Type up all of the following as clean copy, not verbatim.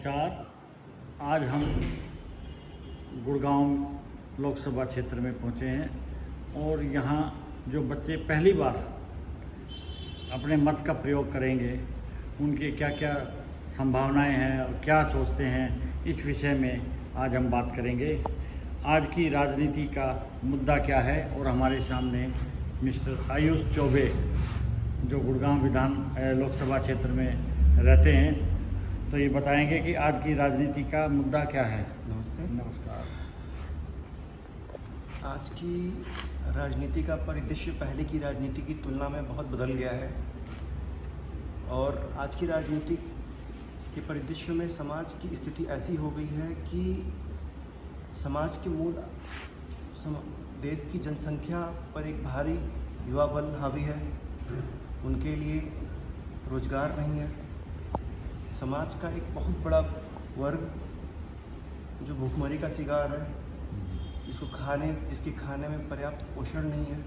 नमस्कार। आज हम गुड़गांव लोकसभा क्षेत्र में पहुंचे हैं और यहाँ जो बच्चे पहली बार अपने मत का प्रयोग करेंगे उनके क्या क्या संभावनाएं हैं और क्या सोचते हैं, इस विषय में आज हम बात करेंगे। आज की राजनीति का मुद्दा क्या है और हमारे सामने मिस्टर आयुष चौबे जो गुड़गांव लोकसभा क्षेत्र में रहते हैं, तो ये बताएंगे कि आज की राजनीति का मुद्दा क्या है। नमस्ते। नमस्कार। आज की राजनीति का परिदृश्य पहले की राजनीति की तुलना में बहुत बदल गया है और आज की राजनीति के परिदृश्य में समाज की स्थिति ऐसी हो गई है कि समाज के देश की जनसंख्या पर एक भारी युवा बल हावी है। उनके लिए रोजगार नहीं है। समाज का एक बहुत बड़ा वर्ग जो भूखमरी का शिकार है, जिसके खाने में पर्याप्त पोषण नहीं है,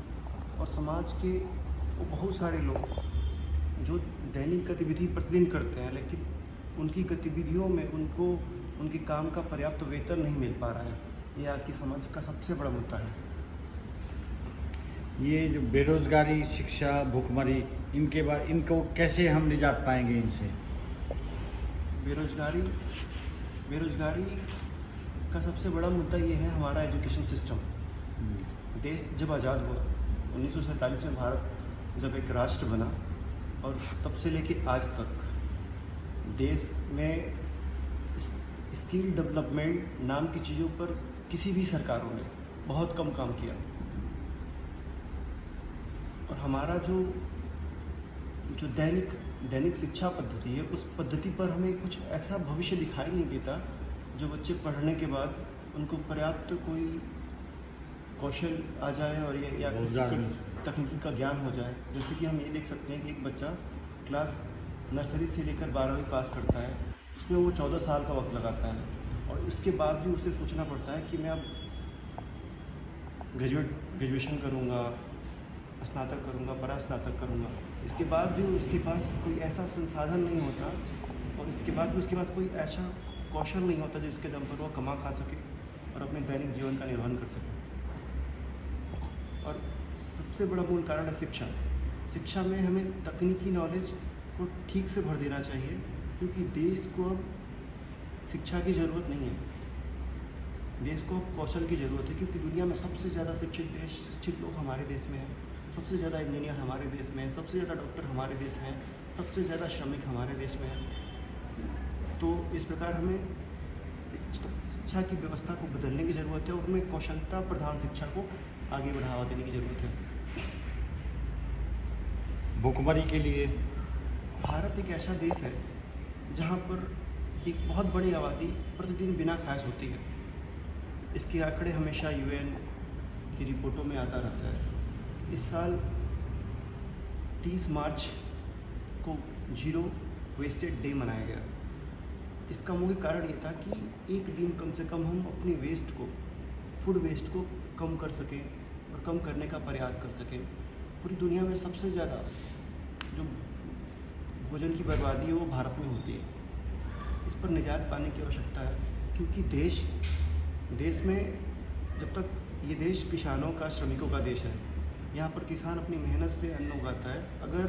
और समाज के वो बहुत सारे लोग जो दैनिक गतिविधि प्रतिदिन करते हैं, लेकिन उनकी गतिविधियों में उनको उनके काम का पर्याप्त वेतन नहीं मिल पा रहा है। ये आज की समाज का सबसे बड़ा मुद्दा है। ये जो बेरोजगारी, शिक्षा, भूखमरी, इनको कैसे हम निजात पाएंगे इनसे? बेरोजगारी का सबसे बड़ा मुद्दा ये है हमारा एजुकेशन सिस्टम। देश जब आज़ाद हुआ 1947 में, भारत जब एक राष्ट्र बना, और तब से लेके आज तक देश में स्किल डेवलपमेंट नाम की चीज़ों पर किसी भी सरकारों ने बहुत कम काम किया। और हमारा जो दैनिक शिक्षा पद्धति है, उस पद्धति पर हमें कुछ ऐसा भविष्य दिखाई नहीं देता जो बच्चे पढ़ने के बाद उनको पर्याप्त कोई कौशल आ जाए और या तकनीकी का ज्ञान हो जाए। जैसे कि हम ये देख सकते हैं कि एक बच्चा क्लास नर्सरी से लेकर 12वीं पास करता है, उसमें वो 14 साल का वक्त लगाता है, और इसके बाद भी उसे सोचना पड़ता है कि मैं अब ग्रेजुएशन करूँगा, स्नातक करूँगा, परास्नातक करूँगा। इसके बाद भी उसके पास कोई ऐसा संसाधन नहीं होता, और इसके बाद भी उसके पास कोई ऐसा कौशल नहीं होता जिसके दम पर वो कमा खा सके और अपने दैनिक जीवन का निर्वहन कर सके। और सबसे बड़ा मूल कारण है शिक्षा। शिक्षा में हमें तकनीकी नॉलेज को ठीक से भर देना चाहिए, क्योंकि देश को अब शिक्षा की ज़रूरत नहीं है। देश को अब कौशल की ज़रूरत है, क्योंकि दुनिया में सबसे ज़्यादा शिक्षित लोग हमारे देश में हैं, सबसे ज़्यादा इंजीनियर हमारे देश में है, सबसे ज़्यादा डॉक्टर हमारे देश में है, सबसे ज़्यादा श्रमिक हमारे देश में है। तो इस प्रकार हमें शिक्षा की व्यवस्था को बदलने की ज़रूरत है, और हमें कौशलता प्रधान शिक्षा को आगे बढ़ावा देने की ज़रूरत है। भूखमरी के लिए भारत एक ऐसा देश है जहाँ पर एक बहुत बड़ी आबादी प्रतिदिन बिना खाए सोती है। इसके आंकड़े हमेशा UN की रिपोर्टों में आता रहता है। इस साल 30 मार्च को जीरो वेस्टेज डे मनाया गया। इसका मुख्य कारण ये था कि एक दिन कम से कम हम अपनी फूड वेस्ट को कम कर सकें और कम करने का प्रयास कर सकें। पूरी दुनिया में सबसे ज़्यादा जो भोजन की बर्बादी है वो भारत में होती है। इस पर निजात पाने की आवश्यकता है, क्योंकि देश में जब तक ये देश किसानों का, श्रमिकों का देश है, यहाँ पर किसान अपनी मेहनत से अन्न उगाता है। अगर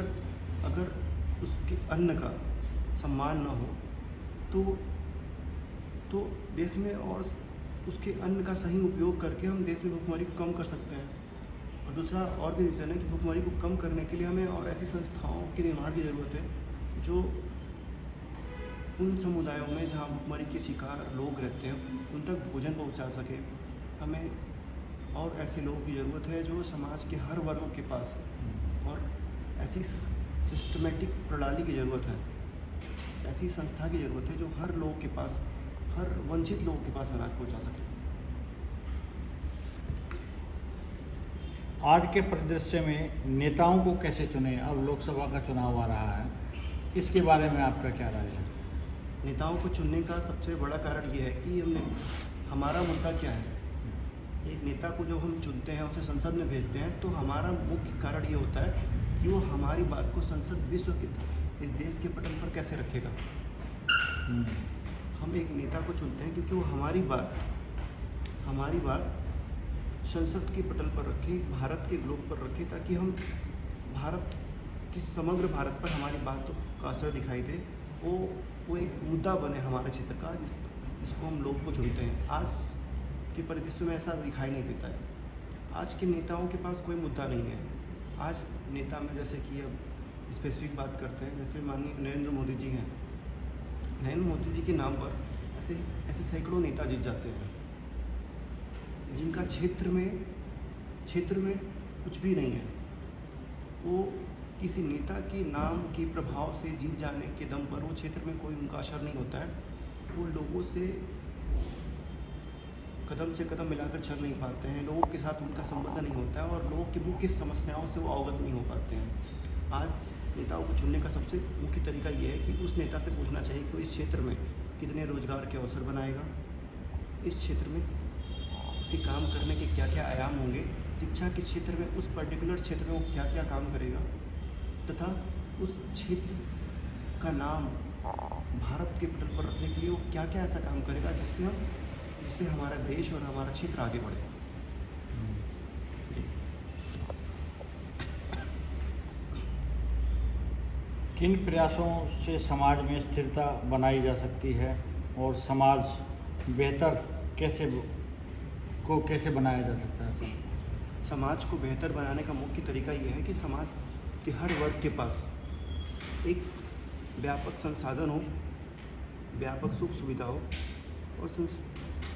उसके अन्न का सम्मान न हो तो देश में, और उसके अन्न का सही उपयोग करके हम देश में भूखमरी को कम कर सकते हैं। और दूसरा और भी रीज़न है कि भूखमरी को कम करने के लिए हमें और ऐसी संस्थाओं के निर्माण की ज़रूरत है जो उन समुदायों में जहाँ भूखमरी के शिकार लोग रहते हैं उन तक भोजन पहुँचा सके। हमें और ऐसे लोगों की ज़रूरत है जो समाज के हर वर्ग के पास, और ऐसी सिस्टमेटिक प्रणाली की ज़रूरत है, ऐसी संस्था की ज़रूरत है जो हर लोगों के पास, हर वंचित लोगों के पास अनाज पहुंचा सके। आज के परिदृश्य में नेताओं को कैसे चुने? अब लोकसभा का चुनाव आ रहा है, इसके बारे में आपका क्या राय है? नेताओं को चुनने का सबसे बड़ा कारण ये है कि हमारा मुद्दा क्या है। एक नेता को जो हम चुनते हैं, उसे संसद में भेजते हैं, तो हमारा मुख्य कारण ये होता है कि वो हमारी बात को संसद विश्व के इस देश के पटल पर कैसे रखेगा। हम एक नेता को चुनते हैं क्योंकि वो हमारी बात संसद के पटल पर रखे, भारत के ग्लोब पर रखे, ताकि हम भारत की समग्र भारत पर हमारी बातों का असर दिखाई दे। वो एक मुद्दा बने हमारे क्षेत्र का, जिसको हम लोग को चुनते हैं। आज के परिदृश्य में ऐसा दिखाई नहीं देता है। आज के नेताओं के पास कोई मुद्दा नहीं है। आज नेता में जैसे कि अब स्पेसिफिक बात करते हैं, जैसे माननीय नरेंद्र मोदी जी हैं। नरेंद्र मोदी जी के नाम पर ऐसे सैकड़ों नेता जीत जाते हैं, जिनका क्षेत्र में कुछ भी नहीं है। वो किसी नेता के नाम के प्रभाव से जीत जाने के दम पर वो क्षेत्र में कोई उनका असर नहीं होता है। वो लोगों से कदम से कदम मिलाकर चल नहीं पाते हैं, लोगों के साथ उनका संबंध नहीं होता है, और लोगों की मुख्य समस्याओं से वो अवगत नहीं हो पाते हैं। आज नेताओं को चुनने का सबसे मुख्य तरीका ये है कि उस नेता से पूछना चाहिए कि वो इस क्षेत्र में कितने रोजगार के अवसर बनाएगा, इस क्षेत्र में उसके काम करने के क्या क्या आयाम होंगे, शिक्षा के क्षेत्र में उस पर्टिकुलर क्षेत्र में वो क्या क्या काम करेगा, तथा उस क्षेत्र का नाम भारत के पटल पर रखने के लिए वो क्या क्या ऐसा काम करेगा जिससे हमारा देश और हमारा क्षेत्र आगे बढ़े। किन प्रयासों से समाज में स्थिरता बनाई जा सकती है और समाज बेहतर कैसे बनाया जा सकता है? समाज को बेहतर बनाने का मुख्य तरीका ये है कि समाज के हर वर्ग के पास एक व्यापक संसाधन हो, व्यापक सुख सुविधा हो,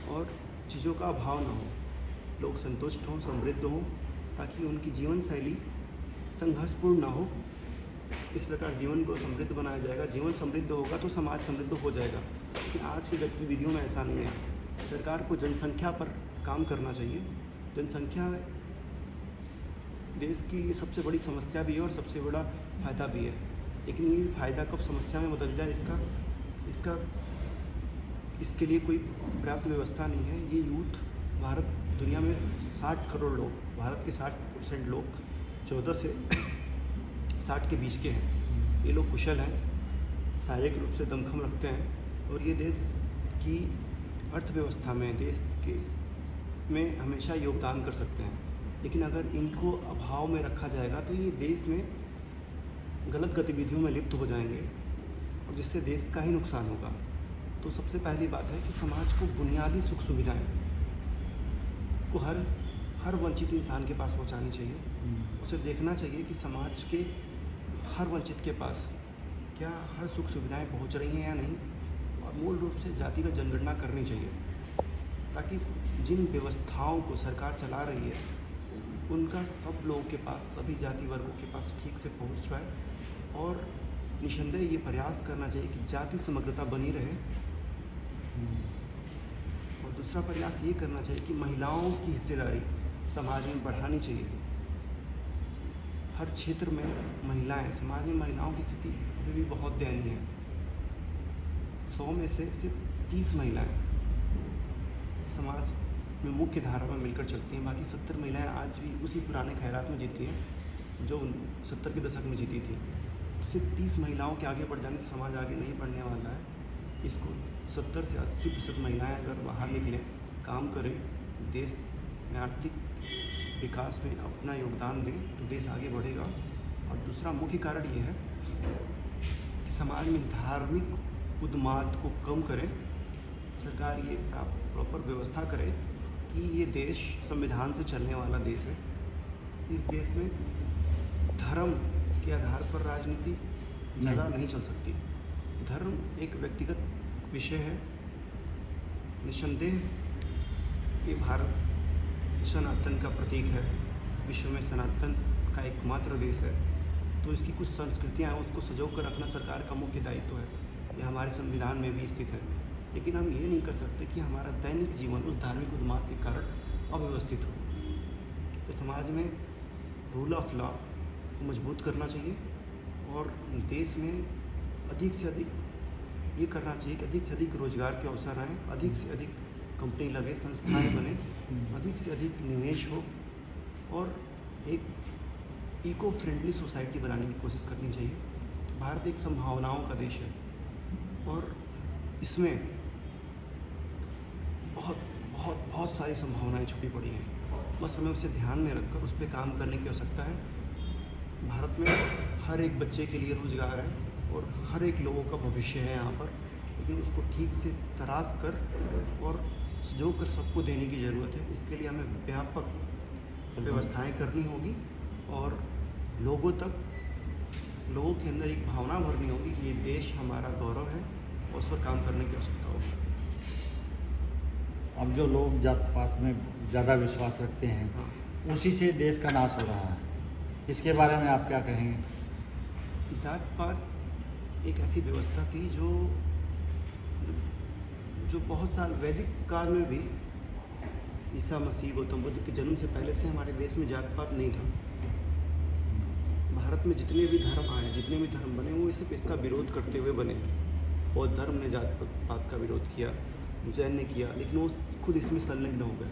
और चीज़ों का अभाव ना हो। लोग संतुष्ट हों, समृद्ध हों, ताकि उनकी जीवन शैली संघर्षपूर्ण ना हो। इस प्रकार जीवन को समृद्ध बनाया जाएगा। जीवन समृद्ध होगा तो समाज समृद्ध हो जाएगा। लेकिन आज की गतिविधियों में ऐसा नहीं है। सरकार को जनसंख्या पर काम करना चाहिए। जनसंख्या देश की सबसे बड़ी समस्या भी है और सबसे बड़ा फ़ायदा भी है। लेकिन ये फ़ायदा कब समस्या में बदल जाए, इसके लिए कोई पर्याप्त व्यवस्था नहीं है। ये यूथ दुनिया में 60 करोड़ लोग, भारत के 60% लोग 14 से 60 के बीच के हैं। ये लोग कुशल हैं, शारीरिक रूप से दमखम रखते हैं, और ये देश की अर्थव्यवस्था में, देश के में हमेशा योगदान कर सकते हैं। लेकिन अगर इनको अभाव में रखा जाएगा तो ये देश में गलत गतिविधियों में लिप्त हो जाएंगे, और जिससे देश का ही नुकसान होगा। तो सबसे पहली बात है कि समाज को बुनियादी सुख सुविधाएं को हर वंचित इंसान के पास पहुंचानी चाहिए। उसे देखना चाहिए कि समाज के हर वंचित के पास क्या हर सुख सुविधाएं पहुंच रही हैं या नहीं, और मूल रूप से जातिगत जनगणना करनी चाहिए, ताकि जिन व्यवस्थाओं को सरकार चला रही है उनका सब लोगों के पास, सभी जाति वर्गों के पास ठीक से पहुंच पाए। और निसंदेह ये प्रयास करना चाहिए कि जाति समग्रता बनी रहे। और दूसरा प्रयास ये करना चाहिए कि महिलाओं की हिस्सेदारी समाज में बढ़ानी चाहिए। हर क्षेत्र में समाज में महिलाओं की स्थिति अभी भी बहुत दयनीय है। 100 में से सिर्फ 30 महिलाएं समाज में मुख्य धारा में मिलकर चलती हैं। बाकी 70 महिलाएं आज भी उसी पुराने खैरात में जीती हैं जो 70 के दशक में जीती थी। सिर्फ 30 महिलाओं के आगे बढ़ जाने से समाज आगे नहीं बढ़ने वाला है। इसको 70 से 80% महिलाएं अगर बाहर निकलें, काम करें, देश में आर्थिक विकास में अपना योगदान दें, तो देश आगे बढ़ेगा। और दूसरा मुख्य कारण ये है कि समाज में धार्मिक उन्माद को कम करें। सरकार ये प्रॉपर व्यवस्था करे कि ये देश संविधान से चलने वाला देश है। इस देश में धर्म के आधार पर राजनीति ज़्यादा नहीं चल सकती। धर्म एक व्यक्तिगत विषय है। निसंदेह ये भारत सनातन का प्रतीक है, विश्व में सनातन का एकमात्र देश है। तो इसकी कुछ संस्कृतियाँ हैं, उसको सजो कर रखना सरकार का मुख्य दायित्व है। यह हमारे संविधान में भी स्थित है। लेकिन हम ये नहीं कर सकते कि हमारा दैनिक जीवन उस धार्मिक उन्माद के कारण अव्यवस्थित हो। तो समाज में रूल ऑफ लॉ को मजबूत करना चाहिए, और देश में अधिक से अधिक ये करना चाहिए कि अधिक से अधिक रोजगार के अवसर आएँ, अधिक से अधिक कंपनी लगे, संस्थाएं बने, अधिक से अधिक निवेश हो, और एक इको फ्रेंडली सोसाइटी बनाने की कोशिश करनी चाहिए। भारत एक संभावनाओं का देश है, और इसमें बहुत बहुत बहुत सारी संभावनाएं छुपी पड़ी हैं। बस हमें उसे ध्यान में रखकर उस पर काम करने की आवश्यकता है। भारत में हर एक बच्चे के लिए रोज़गार है और हर एक लोगों का भविष्य है यहाँ पर, लेकिन उसको ठीक से तराश कर और संजो कर सबको देने की ज़रूरत है। इसके लिए हमें व्यापक व्यवस्थाएं करनी होगी और लोगों के अंदर एक भावना भरनी होगी कि ये देश हमारा गौरव है और उस पर काम करने की आवश्यकता होगी। अब जो लोग जात पात में ज़्यादा विश्वास रखते हैं, हाँ, उसी से देश का नाश हो रहा है। इसके बारे में आप क्या कहेंगे? जात पात एक ऐसी व्यवस्था थी जो बहुत साल वैदिक काल में भी, ईसा मसीह गौतम बुद्ध के जन्म से पहले से हमारे देश में जात पात नहीं था। भारत में जितने भी धर्म आए, जितने भी धर्म बने, वो सिर्फ इसका विरोध करते हुए बने। बौद्ध धर्म ने जात पात का विरोध किया, जैन ने किया, लेकिन वो खुद इसमें संलग्न हो गए।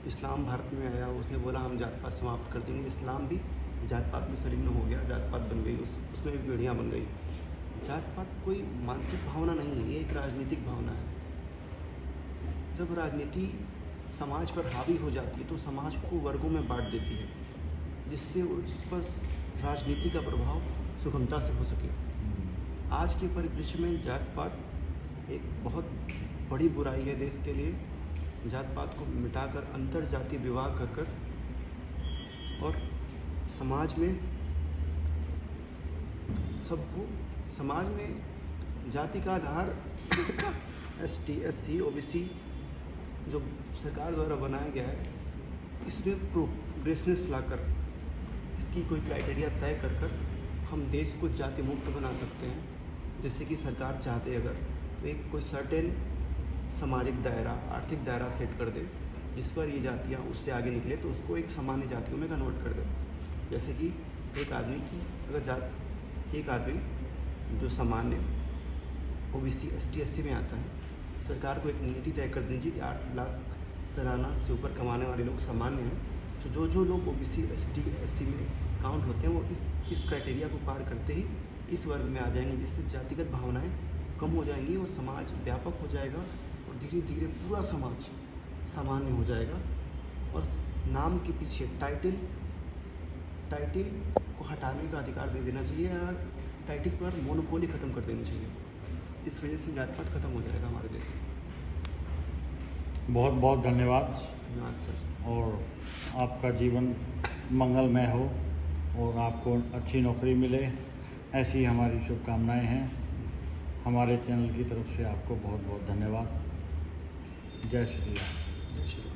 इस्लाम भारत में आया, उसने बोला हम जात पात समाप्त कर देंगे। इस्लाम भी जात पात में संलग्न हो गया, जात पात बन गई, उसमें भी पीढ़ियाँ बन गई। जात पात कोई मानसिक भावना नहीं है, ये एक राजनीतिक भावना है। जब राजनीति समाज पर हावी हो जाती है तो समाज को वर्गों में बांट देती है, जिससे उस पर राजनीति का प्रभाव सुगमता से हो सके। आज के परिदृश्य में जात पात एक बहुत बड़ी बुराई है देश के लिए। जात पात को मिटाकर अंतर जातीय विवाह कर और समाज में जाति का आधार ST SC OBC जो सरकार द्वारा बनाया गया है, इसमें प्रोग्रेसिवनेस लाकर इसकी कोई क्राइटेरिया तय कर हम देश को जाति मुक्त बना सकते हैं। जैसे कि सरकार चाहते अगर तो एक कोई सर्टेन सामाजिक दायरा, आर्थिक दायरा सेट कर दे जिस पर ये जातियाँ उससे आगे निकले, तो उसको एक सामान्य जातियों में कन्वर्ट कर दे। जैसे कि एक आदमी जो सामान्य OBC ST SC में आता है, सरकार को एक नीति तय कर दीजिए कि 8 लाख सालाना से ऊपर कमाने वाले लोग सामान्य हैं, तो जो लोग OBC ST SC में काउंट होते हैं वो इस क्राइटेरिया को पार करते ही इस वर्ग में आ जाएंगे, जिससे जातिगत भावनाएं कम हो जाएंगी और समाज व्यापक हो जाएगा और धीरे धीरे पूरा समाज सामान्य हो जाएगा। और नाम के पीछे टाइटल को हटाने का अधिकार दे देना चाहिए या टाइटल पर मोनोपोली ख़त्म कर देनी चाहिए। इस वजह से जात पात खत्म हो जाएगा हमारे देश से। बहुत बहुत धन्यवाद धन्यवाद सर। और आपका जीवन मंगलमय हो और आपको अच्छी नौकरी मिले, ऐसी हमारी शुभकामनाएं हैं। हमारे चैनल की तरफ से आपको बहुत बहुत धन्यवाद। जय श्री राम। जय श्री राम।